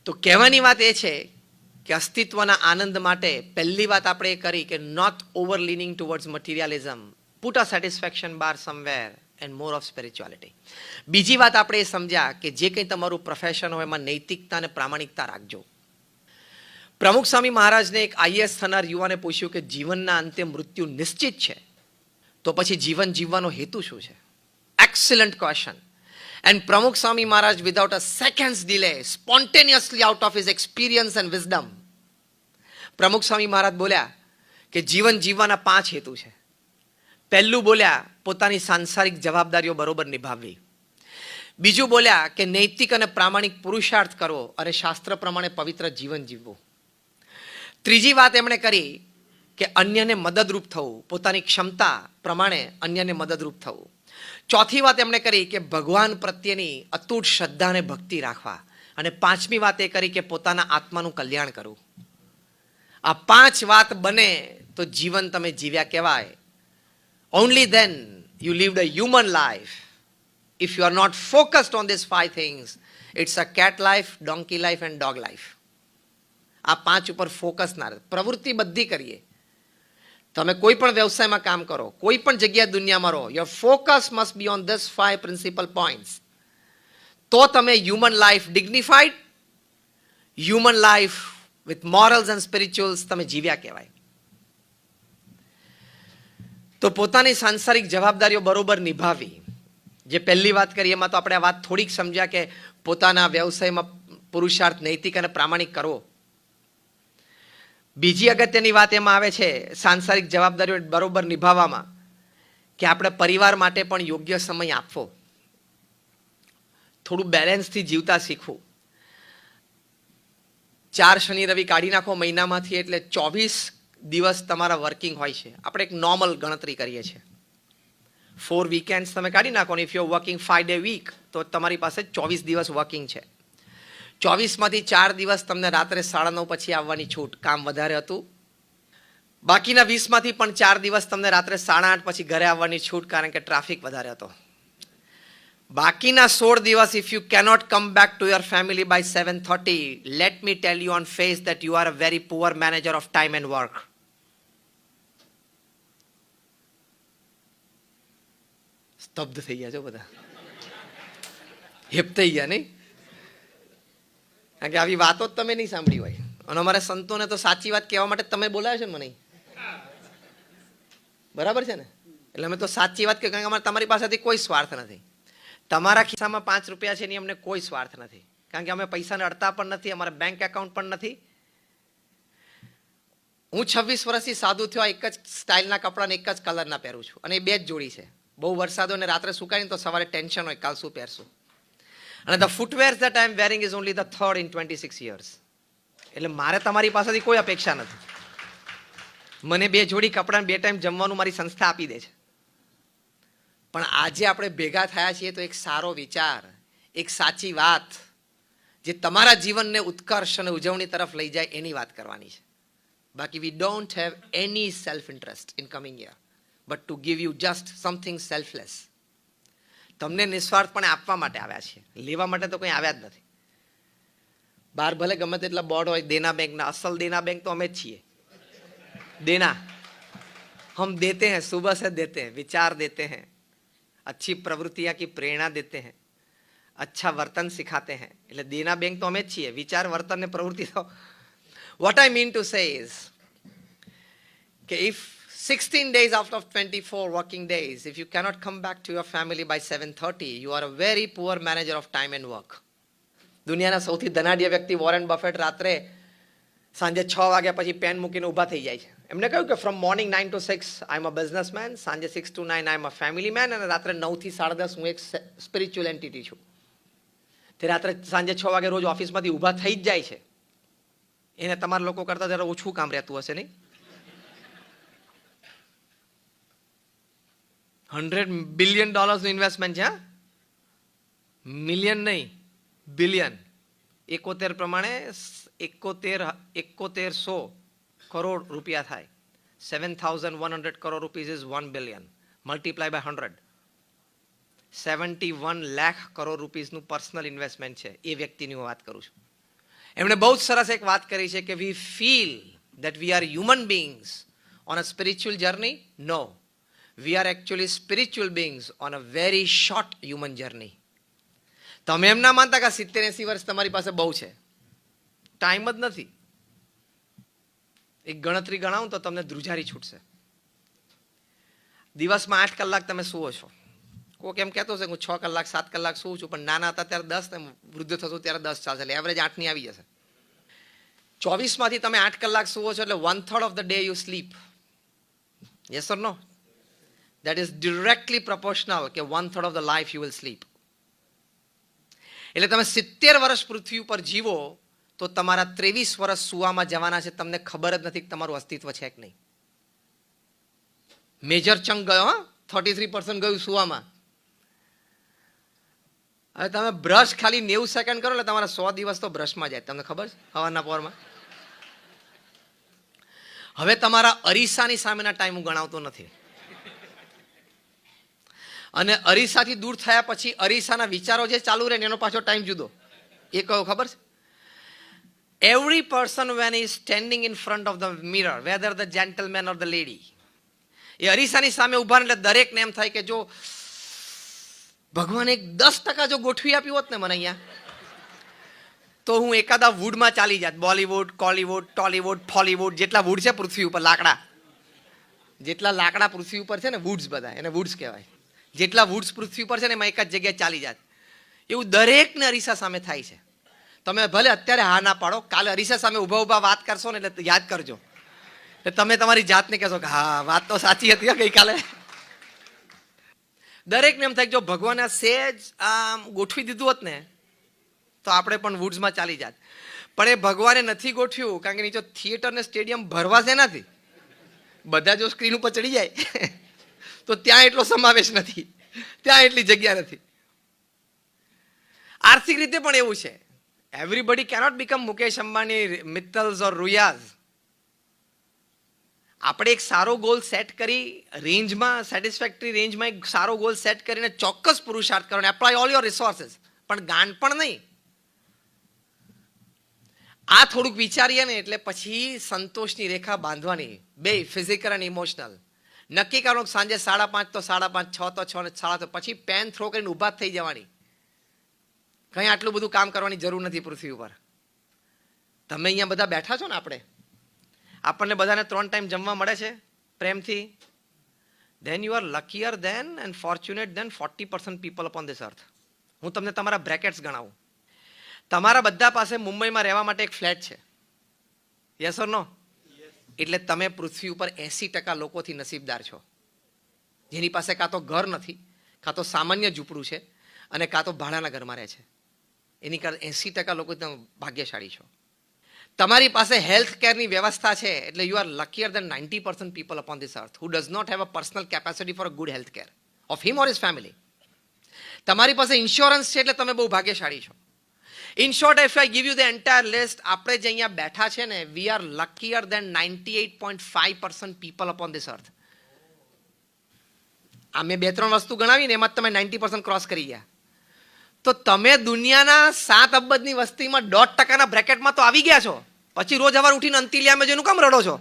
તો કહેવાની વાત એ છે કે અસ્તિત્વના આનંદ માટે પહેલી વાત આપણે એ કરી કે not over leaning towards materialism, put a satisfaction bar somewhere and more of spirituality. બીજી વાત આપણે એ સમજ્યા કે જે કંઈ તમારું પ્રોફેશન હોય એમાં નૈતિકતા અને પ્રામાણિકતા રાખજો. પ્રમુખ સ્વામી મહારાજને એક આઈએએસ થનાર યુવાને પૂછ્યું કે જીવનના અંતે મૃત્યુ નિશ્ચિત છે, તો પછી જીવન જીવવાનો હેતુ શું છે? Excellent question. And Pramukh Swami Maharaj, without a second's delay, spontaneously out of his experience and wisdom, પ્રમુખ સ્વામી મહારાજ બોલ્યા કે જીવન જીવવાના 5 હેતુ છે. પહેલું બોલ્યા પોતાની સાંસારિક જવાબદારીઓ બરોબર નિભાવવી. બીજું બોલ્યા કે નૈતિક અને પ્રામાણિક પુરુષાર્થ કરવો અને શાસ્ત્ર પ્રમાણે પવિત્ર જીવન જીવવું. ત્રીજી વાત એમણે કરી કે અન્યને મદદરૂપ થવું, પોતાની ક્ષમતા પ્રમાણે અન્યને મદદરૂપ થવું. ચોથી વાત એમણે કરી કે ભગવાન પ્રત્યેની અતૂટ શ્રદ્ધા અને ભક્તિ રાખવા. અને પાંચમી વાત એ કરી કે પોતાના આત્માનું કલ્યાણ કરવું. આ 5 વાત બને તો જીવન તમે જીવ્યા કહેવાય. Only then you lived a human life. If you are not focused on this 5 things, it's a cat life, donkey life and dog life. આ 5 ઉપર ફોકસ ના રહે. પ્રવૃત્તિ બધી કરીએ. તમે કોઈ પણ વ્યવસાયમાં કામ કરો, કોઈ પણ જગ્યાએ દુનિયામાં રહો, your focus must be on this 5 principal points. તો તમે human life ડિગ્નિફાઈડ, human life with morals and સ્પિરિચ્યુઅલ્સ તમે જીવ્યા કહેવાય. તો પોતાની સાંસારિક જવાબદારીઓ બરોબર નિભાવી. જે પહેલી વાત કરી એમાં તો આપણે આ વાત થોડીક સમજ્યા કે પોતાના વ્યવસાયમાં પુરુષાર્થ નૈતિક અને પ્રામાણિક કરવો. બીજી અગત્યની વાત એમાં આવે છે સાંસારિક જવાબદારીઓ બરોબર નિભાવવામાં કે આપણે પરિવાર માટે પણ યોગ્ય સમય આપવો. થોડું બેલેન્સથી જીવતા શીખવું. 4 શનિ રવિ કાઢી નાખો મહિનામાંથી, એટલે 24 દિવસ તમારા વર્કિંગ હોય છે. આપણે એક નોર્મલ ગણતરી કરીએ છીએ. 4 વીકેન્ડ્સ તમે કાઢી નાખો ને if you are working 5 day week તો તમારી પાસે 24 દિવસ વર્કિંગ છે. 24માંથી 4 દિવસ તમને રાત્રે 9:30 પછી આવવાની છૂટ, કામ વધારે હતું. બાકીના 20માંથી પણ 4 દિવસ તમને રાત્રે 8:30 પછી ઘરે આવવાની છૂટ, કારણ કે ટ્રાફિક વધારે હતો. બાકીના 16 દિવસ if you cannot come back to your family by 7:30, let me tell you on face that you are a very poor manager of time and work. સ્તબ્ધ થઈ ગયા છો બધા, હેપ થઈ ગયા નહીં? કારણ કે આવી વાતો જ તમે નહીં સાંભળી હોય. અને અમારા સંતોને તો સાચી વાત કહેવા માટે તમે બોલાવ્યા છે મને, બરાબર છે ને? એટલે અમે તો સાચી વાત કહે, કારણ કે અમારે તમારી પાસેથી કોઈ સ્વાર્થ નથી. તમારા ખિસ્સામાં 5 રૂપિયા છે એની અમને કોઈ સ્વાર્થ નથી, કારણ કે અમે પૈસાને અડતા પણ નથી, અમારા બેંક એકાઉન્ટ પણ નથી. હું 26 વર્ષથી સાધુ થયો, એક જ સ્ટાઇલના કપડાને એક જ કલરના પહેરું છું, અને એ 2 જ જોડી છે. બહુ વરસાદ હોય ને રાત્રે સુકાઈને તો સવારે ટેન્શન હોય કાલ શું પહેરશું. અને the footwears that I am wearing is only the third in 26 years. એટલે મારે તમારી પાસેથી કોઈ અપેક્ષા નથી. મને 2 જોડી કપડાં 2 ટાઈમ જમવાનું મારી સંસ્થા આપી દે છે. પણ આજે આપણે ભેગા થયા છીએ તો એક સારો વિચાર, એક સાચી વાત જે તમારા જીવનને ઉત્કર્ષ અને ઉજવણી તરફ લઈ જાય એની વાત કરવાની છે. બાકી we don't have any self interest in coming here but to give you just something selfless. તમને નિસ્વાર્થપણે આપવા માટે આવ્યા છીએ, લેવા માટે તો કંઈ આવ્યા જ નથી. બહાર ભલે ગમે તેટલા બોર્ડ હોય દેના બેંકના, અસલ દેના બેંક તો અમે જ છીએ. દેના हम देते हैं, सुबह से देते हैं, विचार देते हैं, अच्छी प्रवृत्तियां की प्रेरणा देते हैं, अच्छा वर्तन सिखाते हैं. એટલે દેના બેંક તો અમે જ છીએ. વિચાર, વર્તન ને પ્રવૃત્તિ તો what I mean to say is કે if 16 days out of 24 working days, if you cannot come back to your family by 7:30, you are a very poor manager of time and work. દુનિયાના સૌથી ધનાઢ્ય વ્યક્તિ Warren buffet રાત્રે સાંજે 6 વાગ્યા પછી pen મૂકીને ઊભા થઈ જાય છે. એમને કહ્યું કે from morning 9 to 6 I am a businessman, સાંજે 6 to 9 I am a family man, અને રાત્રે 9 થી 10:30 હું એક સ્પિરિચ્યુઅલ એન્ટિટી છું. તે રાત્રે સાંજે 6 વાગે રોજ ઓફિસમાંથી ઊભા થઈ જ જાય છે. એને તમારા લોકો કરતાં જરા ઓછું કામ રહેતું હશે નહીં? $100 billion ઇન્વેસ્ટમેન્ટ છે. મિલિયન નહીં, બિલિયન. 71 પ્રમાણે 7100 કરોડ રૂપિયા થાય. 7,100 crore rupees is 1 billion. Multiply by 100. 71 lakh crore રૂપીસનું પર્સનલ ઇન્વેસ્ટમેન્ટ છે એ વ્યક્તિની હું વાત કરું છું. એમણે બહુ જ સરસ એક વાત કરી છે કે વી feel that we are human beings on a spiritual journey. No, we are actually spiritual beings on a very short human journey. તમે એમ ના માનતા કે 70-80 વર્ષ તમારી પાસે બહુ છે, ટાઈમ જ નથી. એક ગણતરી ગણાવું તો તમને ધ્રુજારી છૂટશે. દિવસમાં 8 કલાક તમે સુવો છો. કોઈક એમ કહેતો છે હું 6 કલાક 7 કલાક સુવું છું, પણ નાના હતા ત્યારે 10 ને વૃદ્ધ થશું ત્યારે 10 ચાલશે, એટલે એવરેજ 8 ની આવી જશે. 24 માંથી તમે 8 કલાક સુવો છો એટલે 1/3 of the day you sleep. Yes or no? That is directly proportional કે 1/3 of the life you will sleep. એટલે તમે 70 વર્ષ પૃથ્વી ઉપર જીવો તો તમારા 23 વર્ષ સુવામાં જવાના છે, તમને ખબર જ નથી કે તમારું અસ્તિત્વ છે કે નહીં. મેજર ચંક ગયો, 33% ગયું સુવામાં. હવે તમે બ્રશ ખાલી 90 સેકન્ડ કરો એટલે તમારા 100 દિવસ તો બ્રશમાં જાય, તમને ખબર છે, સવારના પોરમાં. હવે તમારા અરીસાની સામેના ટાઈમ હું ગણાવતો નથી, અને અરીસાથી દૂર થયા પછી અરીસાના વિચારો જે ચાલુ રહે એનો પાછો ટાઈમ જુદો. એ કયો ખબર છે? Every person when he is standing in front of the mirror, whether the gentleman or the lady, એ અરીસાની સામે ઉભા એટલે દરેકને એમ થાય કે જો ભગવાને 10% જો ગોઠવી આપ્યું હોત ને મને અહીંયા, તો હું એકાદા વુડમાં ચાલી જાત. બોલીવુડ, કોલીવુડ, ટોલીવુડ, ફોલીવુડ, જેટલા વુડ છે પૃથ્વી ઉપર, લાકડા, જેટલા લાકડા પૃથ્વી ઉપર છે ને, વુડ્સ બધા, એને વુડ્સ કહેવાય. જેટલા વુડ્સ પૃથ્વી ઉપર છે ને એમાં એક જ જગ્યાએ ચાલી જાત. એવું દરેકને અરીસા સામે થાય છે. તમે ભલે અત્યારે હા ના પાડો, કાલે અરીસા સામે ઊભા ઊભા વાત કરશો ને એટલે યાદ કરજો, એટલે તમે તમારી જાતને કહેશો કે હા વાત તો સાચી હતી ગઈકાલે. દરેકને એમ થાય કે જો ભગવાને સહેજ આમ ગોઠવી દીધું હોત ને તો આપણે પણ વુડ્સમાં ચાલી જાત. પણ એ ભગવાને નથી ગોઠવ્યું, કારણ કે નીચે થિયેટર ને સ્ટેડિયમ ભરવા છે નથી, બધા જો સ્ક્રીન ઉપર ચડી જાય તો ત્યાં એટલો સમાવેશ નથી, ત્યાં એટલી જગ્યા નથી. આર્થિક રીતે પણ એવું છે. Everybody cannot become Mukesh Ambani, Mittals or Ruias. આપણે એક સારો ગોલ સેટ કરી, રેન્જમાં, સેટિસ્ફેક્ટરી રેન્જમાં એક સારો ગોલ સેટ કરીને ચોક્કસ પુરુષાર્થ કરો, એપ્લાય ઓલ યોર રિસોર્સિસ, પણ ગાંડ પણ નહીં. આ થોડુંક વિચારીએ ને એટલે પછી સંતોષની રેખા બાંધવાની, બે ફિઝિકલ અને ઇમોશનલ. નક્કી કરો સાંજે 5:30 તો 5:30, 6 તો 6 ને 7:30, પછી પેન થ્રો કરીને ઊભા થઈ જવાની. કંઈ આટલું બધું કામ કરવાની જરૂર નથી પૃથ્વી ઉપર. તમે અહીંયા બધા બેઠા છો ને, આપણને બધાને 3 ટાઈમ જમવા મળે છે પ્રેમથી. then you are luckier than and fortunate than 40% people upon this earth. હું તમને તમારા બ્રેકેટ્સ ગણાવું. તમારા બધા પાસે મુંબઈમાં રહેવા માટે એક ફ્લેટ છે. યસ ઓર નો? એટલે તમે પૃથ્વી ઉપર 80% લોકોથી નસીબદાર છો, જેની પાસે કાં તો ઘર નથી, કાં તો સામાન્ય ઝૂંપડું છે, અને કાં તો ભાડાના ઘરમાં રહે છે. એની કરતાં 80% લોકો તમે ભાગ્યશાળી છો. તમારી પાસે હેલ્થ કેરની વ્યવસ્થા છે, એટલે you are luckier than 90% people upon this earth who does not have a personal capacity for a good health care of him or his family. તમારી પાસે ઇન્સ્યોરન્સ છે એટલે તમે બહુ ભાગ્યશાળી છો. In short, if I give you the entire list, આપણે જે અહીંયા બેઠા છે ને, we are luckier than 98.5% people upon this earth. આ મેં 2-3 વસ્તુ ગણાવીને એમાં તમે 90% ક્રોસ કરી ગયા. તો તમે દુનિયાના 7 અબજની વસ્તીમાં 1.5%ના બ્રેકેટમાં તો આવી ગયા છો. પછી રોજ સવાર ઉઠીને અંતિલિયામાં જઈને કામ રડો છો?